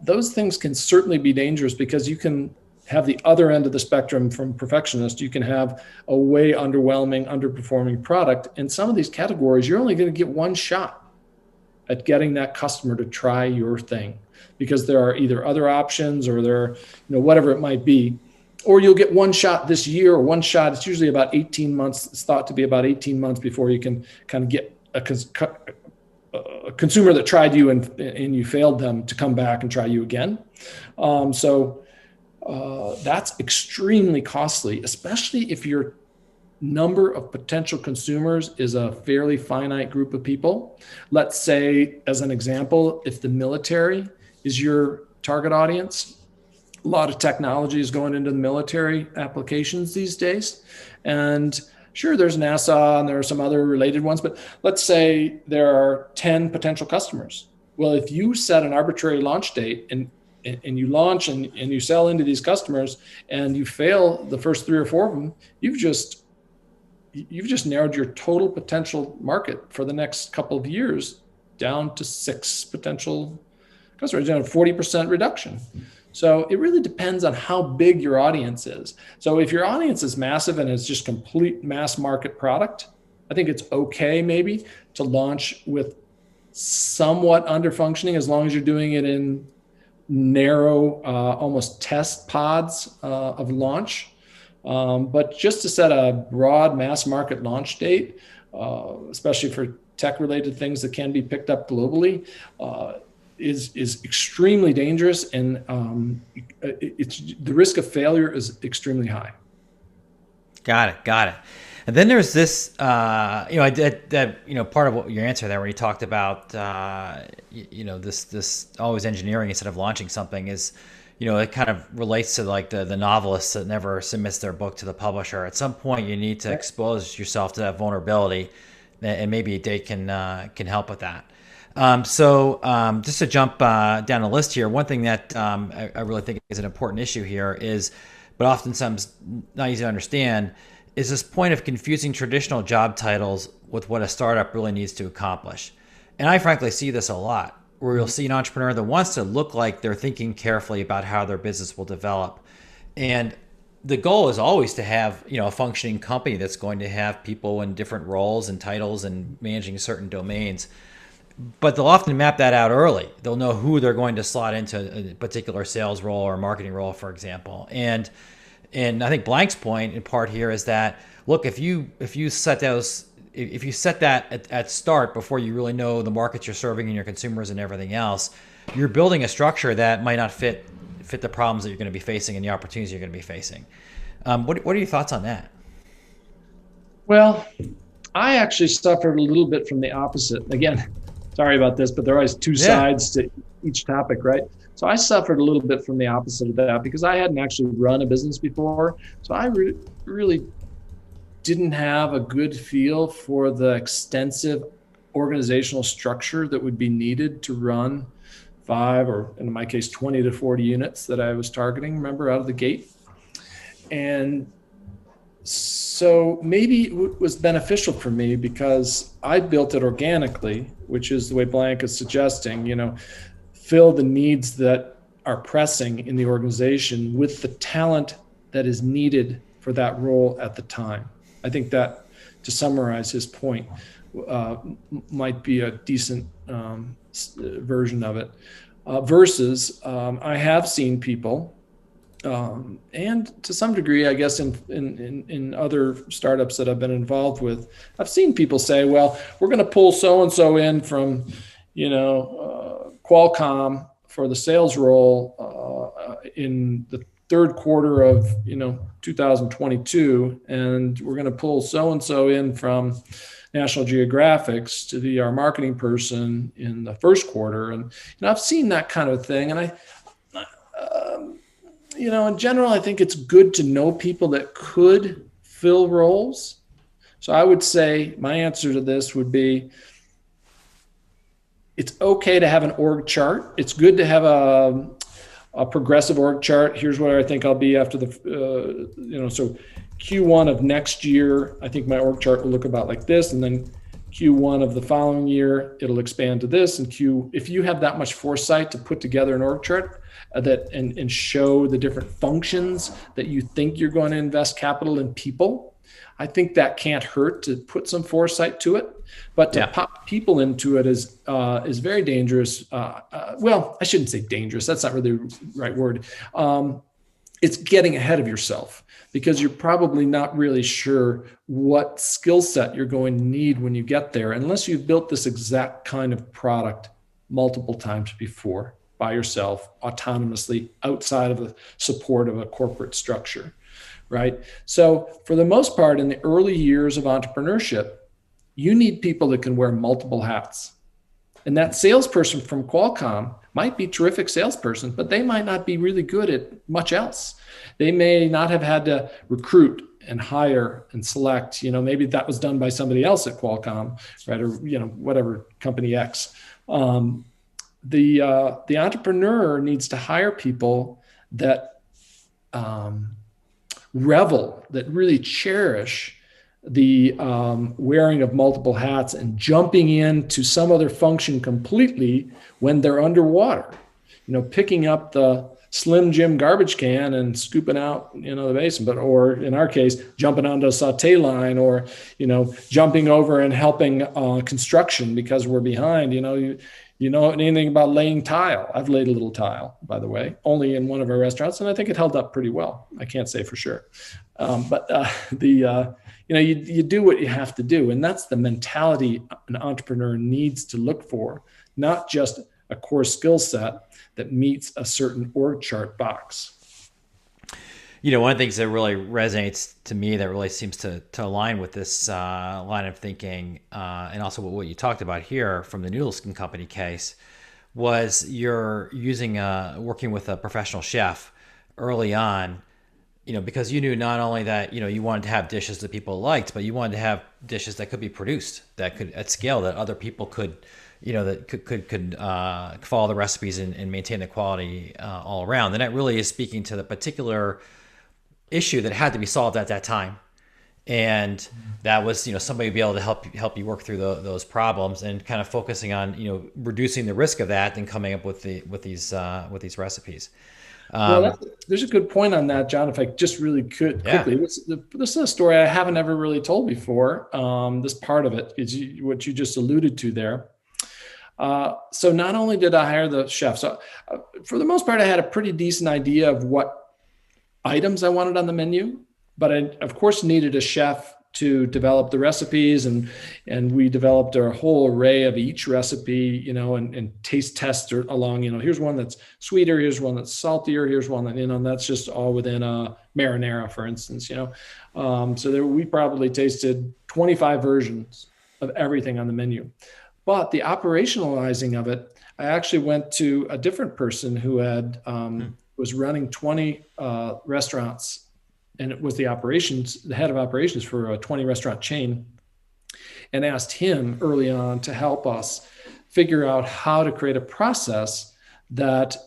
Those things can certainly be dangerous because you can have the other end of the spectrum from perfectionist. You can have a way underwhelming, underperforming product. In some of these categories, you're only going to get one shot at getting that customer to try your thing, because there are either other options or there, whatever it might be, or you'll get one shot this year or one shot. It's usually about 18 months. It's thought to be about 18 months before you can kind of get a consumer that tried you and you failed them to come back and try you again. So that's extremely costly, especially if your number of potential consumers is a fairly finite group of people. Let's say, as an example, if the military is your target audience, a lot of technology is going into the military applications these days. And sure, there's NASA and there are some other related ones, but let's say there are 10 potential customers. Well, if you set an arbitrary launch date and you launch and you sell into these customers and you fail the first 3 or 4 of them, you've just narrowed your total potential market for the next couple of years down to 6 potential customers, 40% reduction. So it really depends on how big your audience is. So if your audience is massive and it's just complete mass market product, I think it's okay maybe to launch with somewhat under functioning, as long as you're doing it in narrow, almost test pods of launch. But just to set a broad mass market launch date, especially for tech related things that can be picked up globally, is extremely dangerous, and the risk of failure is extremely high. Got it. And then there's this, part of what your answer there, where you talked about, this always engineering instead of launching something is, it kind of relates to like the novelist that never submits their book to the publisher. At some point, you need to expose yourself to that vulnerability, and maybe a date can help with that. So just to jump down the list here, one thing that I really think is an important issue here is, but oftentimes not easy to understand, is this point of confusing traditional job titles with what a startup really needs to accomplish. And I frankly see this a lot, where you'll see an entrepreneur that wants to look like they're thinking carefully about how their business will develop. And the goal is always to have, a functioning company that's going to have people in different roles and titles and managing certain domains. But they'll often map that out early. They'll know who they're going to slot into a particular sales role or marketing role, for example. And I think Blank's point in part here is that, look, if you set that at start before you really know the markets you're serving and your consumers and everything else, you're building a structure that might not fit the problems that you're going to be facing and the opportunities you're going to be facing. What are your thoughts on that? Well, I actually suffered a little bit from the opposite. Again, sorry about this, but there are always two sides to each topic, right? So I suffered a little bit from the opposite of that because I hadn't actually run a business before. So I really didn't have a good feel for the extensive organizational structure that would be needed to run 5, or in my case, 20 to 40 units that I was targeting, remember, out of the gate. And so maybe it was beneficial for me because I built it organically, which is the way Blank is suggesting, fill the needs that are pressing in the organization with the talent that is needed for that role at the time. I think that, to summarize his point, might be a decent version of it. Versus, I have seen people, and to some degree, I guess in other startups that I've been involved with, I've seen people say, "Well, we're going to pull so and so in from, Qualcomm for the sales role in the third quarter of 2022, and we're going to pull so and so in from National Geographics to be our marketing person in the first quarter." And I've seen that kind of thing, and in general, I think it's good to know people that could fill roles. So I would say my answer to this would be, it's okay to have an org chart. It's good to have a progressive org chart. Here's where I think I'll be after so Q1 of next year, I think my org chart will look about like this. And then Q1 of the following year, it'll expand to this. And if you have that much foresight to put together an org chart and show the different functions that you think you're going to invest capital in people, I think that can't hurt to put some foresight to it. But to pop people into it is very dangerous. Well, I shouldn't say dangerous. That's not really the right word. It's getting ahead of yourself, because you're probably not really sure what skill set you're going to need when you get there, unless you've built this exact kind of product multiple times before by yourself, autonomously, outside of the support of a corporate structure, right? So for the most part, in the early years of entrepreneurship, you need people that can wear multiple hats. And that salesperson from Qualcomm might be a terrific salesperson, but they might not be really good at much else. They may not have had to recruit and hire and select. Maybe that was done by somebody else at Qualcomm, right? Or whatever, company X. The entrepreneur needs to hire people that revel, that really cherish the wearing of multiple hats and jumping into some other function completely when they're underwater. Picking up the Slim Jim garbage can and scooping out, the basement, or in our case, jumping onto a saute line, or, jumping over and helping construction because we're behind. You know anything about laying tile? I've laid a little tile, by the way, only in one of our restaurants, and I think it held up pretty well. I can't say for sure, but you do what you have to do, and that's the mentality an entrepreneur needs to look for, not just a core skill set that meets a certain org chart box. One of the things that really resonates to me, that really seems to align with this line of thinking, and also what you talked about here from the Noodles Company case, was you're working with a professional chef early on, because you knew not only that, you wanted to have dishes that people liked, but you wanted to have dishes that could be produced, that could at scale, that other people could, that could follow the recipes and maintain the quality all around. And that really is speaking to the particular issue that had to be solved at that time. And that was, somebody be able to help you work through those problems, and kind of focusing on, reducing the risk of that and coming up with these recipes. Well, there's a good point on that, John. If I just really could quickly, this is a story I haven't ever really told before. This part of it is what you just alluded to there. So not only did I hire the chef, so for the most part, I had a pretty decent idea of what items I wanted on the menu, but I, of course, needed a chef to develop the recipes, and we developed a whole array of each recipe, and taste test along, here's one that's sweeter, here's one that's saltier, here's one that, and that's just all within a marinara, for instance, so we probably tasted 25 versions of everything on the menu. But the operationalizing of it, I actually went to a different person who had was running 20 restaurants, and it was the head of operations for a 20 restaurant chain, and asked him early on to help us figure out how to create a process that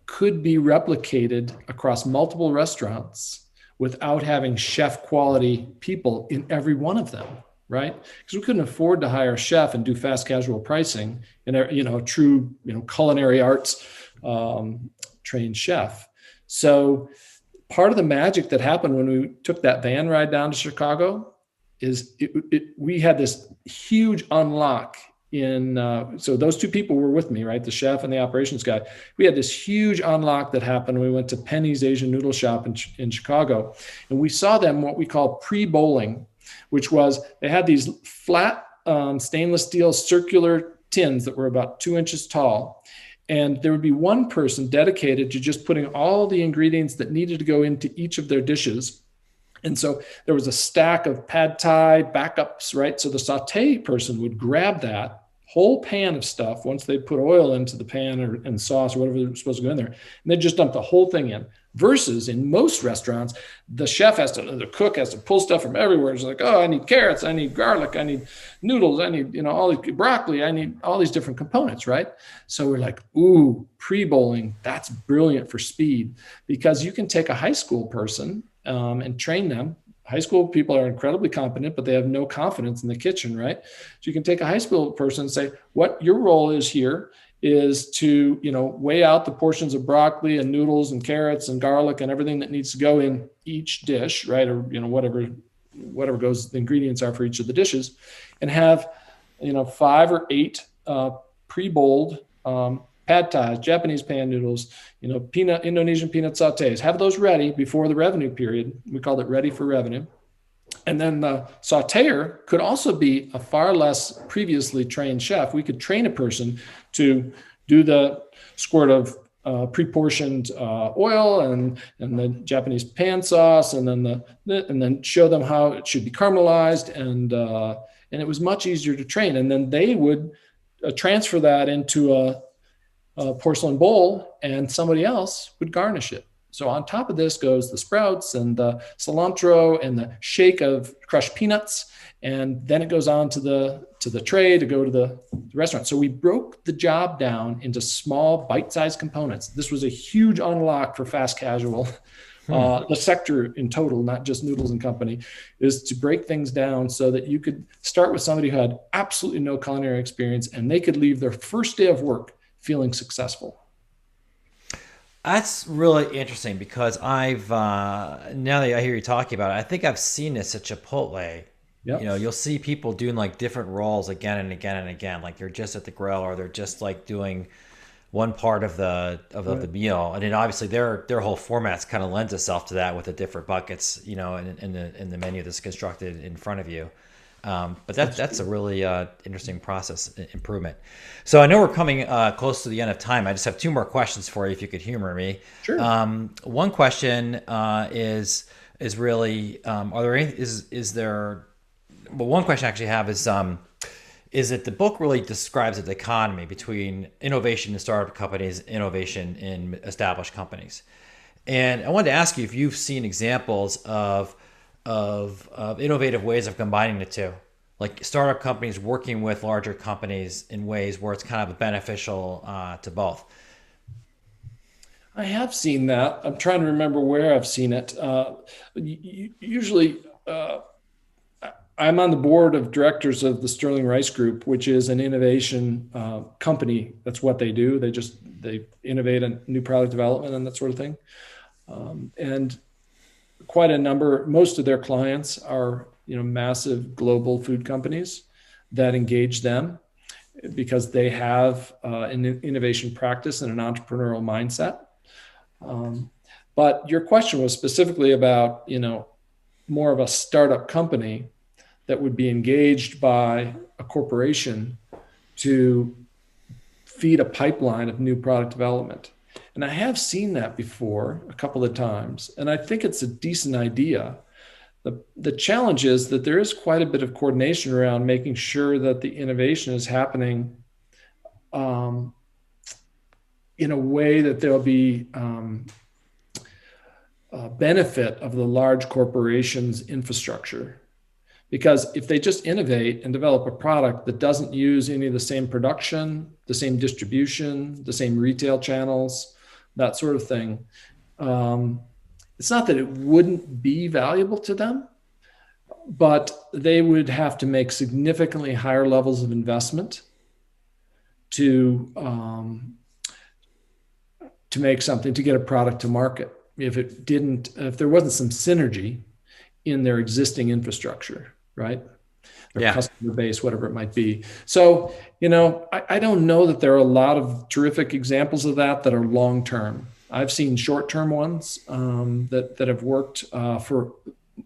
could be replicated across multiple restaurants without having chef quality people in every one of them. Right? Because we couldn't afford to hire a chef and do fast casual pricing and, true, culinary arts trained chef. So part of the magic that happened when we took that van ride down to Chicago is we had this huge unlock in, so those two people were with me, right? The chef and the operations guy. We had this huge unlock that happened. We went to Penny's Asian Noodle Shop in Chicago, and we saw them what we call pre-bowling, which was they had these flat stainless steel circular tins that were about 2 inches tall. And there would be one person dedicated to just putting all the ingredients that needed to go into each of their dishes. And so there was a stack of pad thai backups, right? So the saute person would grab that whole pan of stuff once they put oil into the pan and sauce or whatever was supposed to go in there, and they just dump the whole thing in. Versus in most restaurants, the cook has to pull stuff from everywhere. It's like, oh, I need carrots, I need garlic, I need noodles, I need, all these broccoli, I need all these different components, right? So we're like, ooh, pre-bowling, that's brilliant for speed, because you can take a high school person and train them. High school people are incredibly competent, but they have no confidence in the kitchen, right? So you can take a high school person and say, what your role is here is to, weigh out the portions of broccoli and noodles and carrots and garlic and everything that needs to go in each dish, right? Or, whatever goes, the ingredients are for each of the dishes, and have, 5 or 8 pre-bowled pad thais, Japanese pan noodles, Indonesian peanut sautés. Have those ready before the revenue period. We called it ready for revenue. And then the sauteer could also be a far less previously trained chef. We could train a person to do the squirt of pre-portioned oil and the Japanese pan sauce, and then show them how it should be caramelized, and it was much easier to train. And then they would transfer that into a porcelain bowl, and somebody else would garnish it. So on top of this goes the sprouts and the cilantro and the shake of crushed peanuts, and then it goes on to the tray to go to the restaurant. So we broke the job down into small bite-sized components. This was a huge unlock for fast casual. The sector in total, not just Noodles and Company, is to break things down so that you could start with somebody who had absolutely no culinary experience, and they could leave their first day of work feeling successful. That's really interesting, because I've now that I hear you talking about it, I think I've seen this at Chipotle. Yep. You'll see people doing like different roles again and again and again. Like they're just at the grill, or they're just like doing one part of the meal, and then obviously their whole formats kind of lends itself to that with the different buckets, in the menu that's constructed in front of you. But that's a really interesting process improvement. So I know we're coming close to the end of time. I just have 2 more questions for you, if you could humor me. Sure. One question is really, are there any, is there? Well, one question I actually have is that the book really describes the dichotomy between innovation in startup companies, innovation in established companies, and I wanted to ask you if you've seen examples of innovative ways of combining the two, like startup companies working with larger companies in ways where it's kind of beneficial to both. I have seen that. I'm trying to remember where I've seen it. Usually, I'm on the board of directors of the Sterling Rice Group, which is an innovation company. That's what they do. They innovate on new product development and that sort of thing. And quite a number, most of their clients are, massive global food companies that engage them because they have an innovation practice and an entrepreneurial mindset. But your question was specifically about, more of a startup company that would be engaged by a corporation to feed a pipeline of new product development. And I have seen that before a couple of times, and I think it's a decent idea. The challenge is that there is quite a bit of coordination around making sure that the innovation is happening in a way that there'll be a benefit of the large corporation's infrastructure. Because if they just innovate and develop a product that doesn't use any of the same production, the same distribution, the same retail channels, that sort of thing, it's not that it wouldn't be valuable to them, but they would have to make significantly higher levels of investment to make something, to get a product to market. If there wasn't some synergy in their existing infrastructure. right? Their Yeah. customer base, whatever it might be. So, I don't know that there are a lot of terrific examples of that are long term. I've seen short term ones that have worked for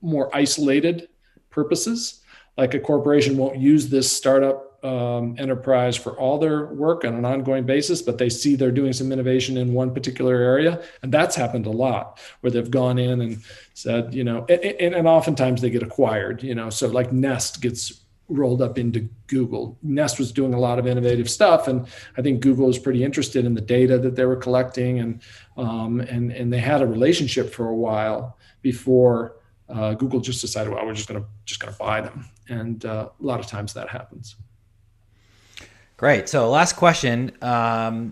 more isolated purposes. Like a corporation won't use this startup enterprise for all their work on an ongoing basis, but they see they're doing some innovation in one particular area. And that's happened a lot where they've gone in and said, and oftentimes they get acquired, so like Nest gets rolled up into Google. Nest was doing a lot of innovative stuff, and I think Google was pretty interested in the data that they were collecting, and they had a relationship for a while before Google just decided, well, we're just gonna buy them, and a lot of times that happens. Great. So last question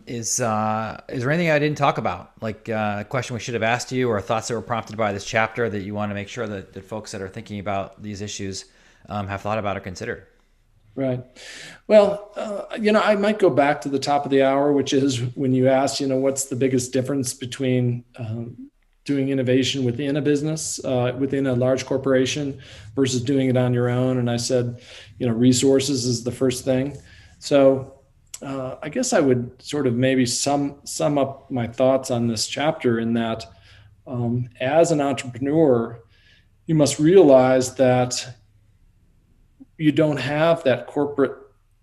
is there anything I didn't talk about? Like a question we should have asked you or thoughts that were prompted by this chapter that you want to make sure that folks that are thinking about these issues have thought about or considered? Right. Well, I might go back to the top of the hour, which is when you asked, what's the biggest difference between doing innovation within a business, within a large corporation versus doing it on your own. And I said, resources is the first thing. So I guess I would sort of maybe sum up my thoughts on this chapter in that as an entrepreneur, you must realize that you don't have that corporate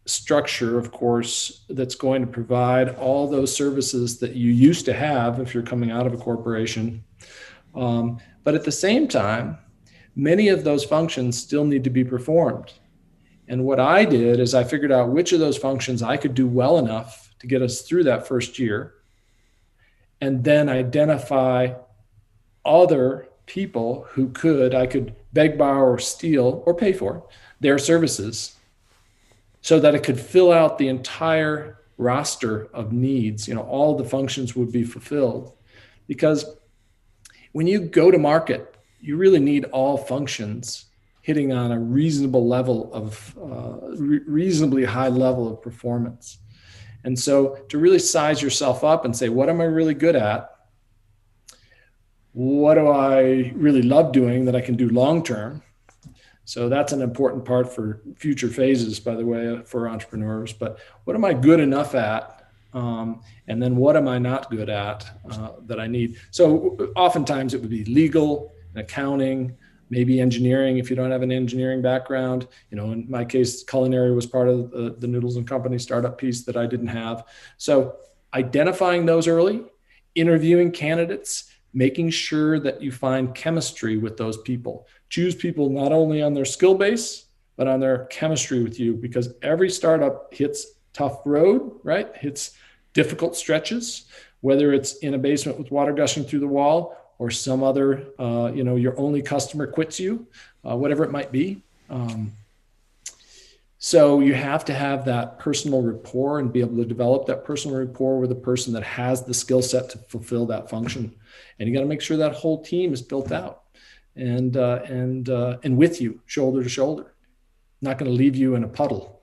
structure, of course, that's going to provide all those services that you used to have if you're coming out of a corporation. But at the same time, many of those functions still need to be performed. And what I did is I figured out which of those functions I could do well enough to get us through that first year, and then identify other people who I could beg, borrow, or steal, or pay for their services so that it could fill out the entire roster of needs. All the functions would be fulfilled. Because when you go to market, you really need all functions hitting on a reasonable level of reasonably high level of performance. And so to really size yourself up and say, what am I really good at? What do I really love doing that I can do long term? So that's an important part for future phases, by the way, for entrepreneurs. But what am I good enough at? And then what am I not good at that I need? So oftentimes it would be legal, accounting, maybe engineering if you don't have an engineering background. In my case, culinary was part of the Noodles Company startup piece that I didn't have. So identifying those early, interviewing candidates, making sure that you find chemistry with those people. Choose people not only on their skill base, but on their chemistry with you, because every startup hits tough road, right? Hits difficult stretches, whether it's in a basement with water gushing through the wall or some other, your only customer quits you, whatever it might be. So you have to have that personal rapport and be able to develop that personal rapport with a person that has the skill set to fulfill that function. And you got to make sure that whole team is built out and with you, shoulder to shoulder, not going to leave you in a puddle.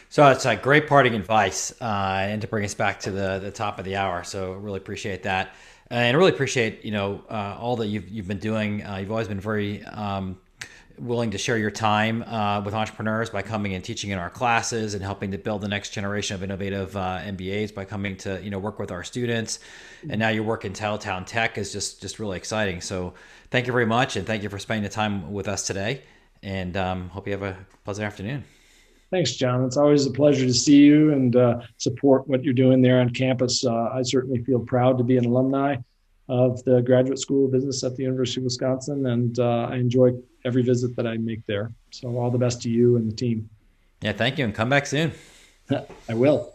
So it's a great parting advice, and to bring us back to the top of the hour. So really appreciate that, and I really appreciate all that you've been doing. You've always been very willing to share your time with entrepreneurs by coming and teaching in our classes and helping to build the next generation of innovative MBAs by coming to work with our students. And now your work in Titletown Tech is just really exciting. So thank you very much, and thank you for spending the time with us today. And hope you have a pleasant afternoon. Thanks, John. It's always a pleasure to see you and support what you're doing there on campus. I certainly feel proud to be an alumni of the Graduate School of Business at the University of Wisconsin, and I enjoy every visit that I make there. So all the best to you and the team. Yeah, thank you, and come back soon. I will.